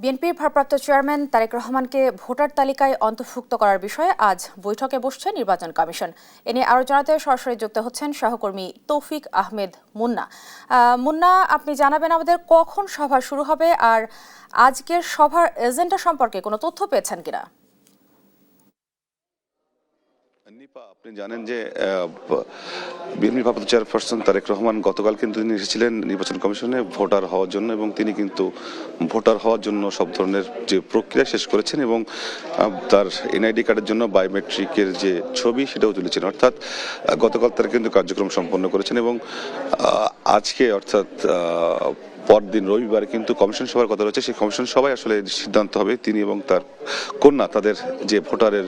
বিএনপির ভারপ্রাপ্ত চেয়ারম্যান তারেক রহমানকে ভোটার তালিকায় অন্তর্ভুক্ত করার বিষয়ে আজ বৈঠকে বসছে নির্বাচন কমিশন। এ নিয়ে আরও জানাতে সরাসরি যুক্ত হচ্ছেন সহকর্মী তৌফিক আহমেদ মুন্না। মুন্না, আপনি জানাবেন আমাদের কখন সভা শুরু হবে আর আজকের সভার এজেন্ডা সম্পর্কে কোনো তথ্য পেয়েছেন কিনা? আপনি জানেন যে বিএনপি ভারপ্রাপ্ত চেয়ারপারসন তারেক রহমান গতকাল কিন্তু তিনি এসেছিলেন নির্বাচন কমিশনে ভোটার হওয়ার জন্য, এবং তিনি কিন্তু ভোটার হওয়ার জন্য সব ধরনের যে প্রক্রিয়া শেষ করেছেন এবং তার এনআইডি কার্ডের জন্য বায়োমেট্রিকের যে ছবি সেটাও তুলেছেন। অর্থাৎ গতকাল তারা কিন্তু কার্যক্রম সম্পন্ন করেছেন এবং আজকে অর্থাৎ পরদিন রবিবার কিন্তু কমিশন সভার কথা রয়েছে। সেই কমিশন সভায় আসলে সিদ্ধান্ত হবে তিনি এবং তার কন্যা তাদের যে ভোটারের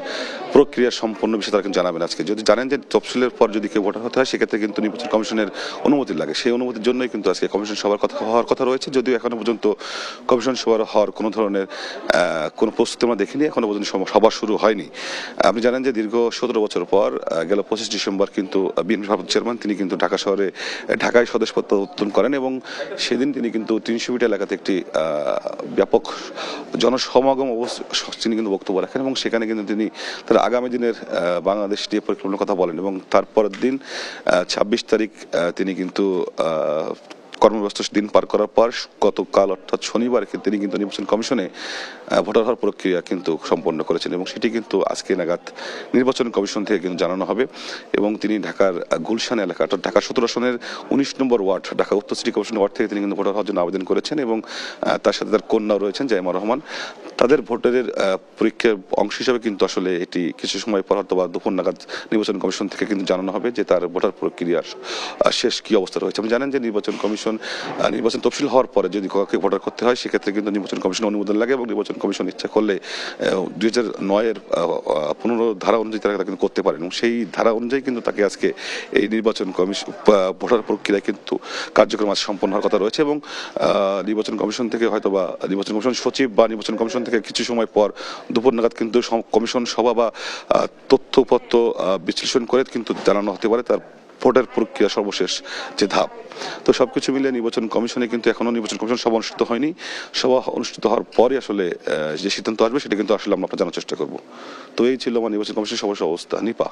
প্রক্রিয়া সম্পন্ন বিষয়ে তারা কিন্তু জানাবেন আজকে। যদি জানেন যে তফসিলের পর যদি কেউ ভোটার হতে হয় সেক্ষেত্রে কিন্তু নির্বাচন কমিশনের অনুমতি লাগে, সেই অনুমতির জন্যই কিন্তু আজকে কমিশন সভার কথা হওয়ার কথা রয়েছে। যদিও এখনো পর্যন্ত কমিশন সভার হওয়ার কোনো ধরনের কোনো প্রস্তুতি আমরা দেখিনি, এখনো পর্যন্ত সভা শুরু হয়নি। আপনি জানেন যে দীর্ঘ 17 বছর পর গেল 25 ডিসেম্বর কিন্তু বিএনপি ভারপ্রাপ্ত চেয়ারম্যান তিনি কিন্তু ঢাকায় স্বদেশপত্র উত্তোলন করেন এবং সেদিন তিনি কিন্তু 300 মিটার এলাকাতে একটি ব্যাপক জনসমাগম তিনি কিন্তু বক্তব্য রাখেন এবং সেখানে কিন্তু তিনি তার আগামী দিনের বাংলাদেশ নিয়ে পরিকল্পনার কথা বলেন এবং তারপরের দিন 26 তারিখ তিনি কিন্তু কর্মব্যস্ত দিন পার করার পর গতকাল অর্থাৎ শনিবার তিনি কিন্তু নির্বাচন কমিশনে ভোটার হওয়ার প্রক্রিয়া কিন্তু সম্পন্ন করেছেন এবং সেটি কিন্তু আজকে নাগাদ নির্বাচন কমিশন থেকে কিন্তু জানানো হবে। এবং তিনি ঢাকার গুলশান এলাকা অর্থাৎ ঢাকা 17 আসনের 19 নম্বর ওয়ার্ড ঢাকা উত্তর সিটি কমিশন ওয়ার্ড থেকে তিনি কিন্তু ভোটার হওয়ার জন্য আবেদন করেছেন এবং তার সাথে তার কন্যাও রয়েছেন জাইমা রহমান। তাদের ভোটারের পরীক্ষার অংশ হিসাবে কিন্তু আসলে এটি কিছু সময় পর হয়তো বা দুপুর নাগাদ নির্বাচন কমিশন থেকে কিন্তু জানানো হবে যে তার ভোটার প্রক্রিয়ার শেষ কি অবস্থা রয়েছে। আপনি জানেন যে নির্বাচন তফসিল হওয়ার পরে যদি কাউকে ভোটার করতে হয় সেক্ষেত্রে কিন্তু নির্বাচন কমিশন অনুমোদন লাগে এবং নির্বাচন কমিশন ইচ্ছা করলে 2009-এর 15 ধারা অনুযায়ী তারা কিন্তু করতে পারেন এবং সেই ধারা অনুযায়ী কিন্তু তাকে আজকে এই নির্বাচন কমিশন ভোটার প্রক্রিয়ায় কিন্তু কার্যক্রম আজ সম্পন্ন হওয়ার কথা রয়েছে এবং নির্বাচন কমিশন থেকে হয়তো বা নির্বাচন কমিশন সচিব বা নির্বাচন কমিশন থেকে কিছু সময় পর দুপুর নাগাদ কিন্তু কমিশন সভা বা তথ্যপত্র বিশ্লেষণ করে কিন্তু জানানো হতে পারে তার ভোটের প্রক্রিয়া সর্বশেষ যে ধাপ। তো সবকিছু মিলে নির্বাচন কমিশনে কিন্তু এখনো নির্বাচন কমিশন সভা অনুষ্ঠিত হয়নি। সভা অনুষ্ঠিত হওয়ার পরে আসলে যে সিদ্ধান্ত আসবে সেটা কিন্তু আসলে আমরা জানার চেষ্টা করব। তো এই ছিল আমার নির্বাচন কমিশন সভা অবস্থা। নিপা।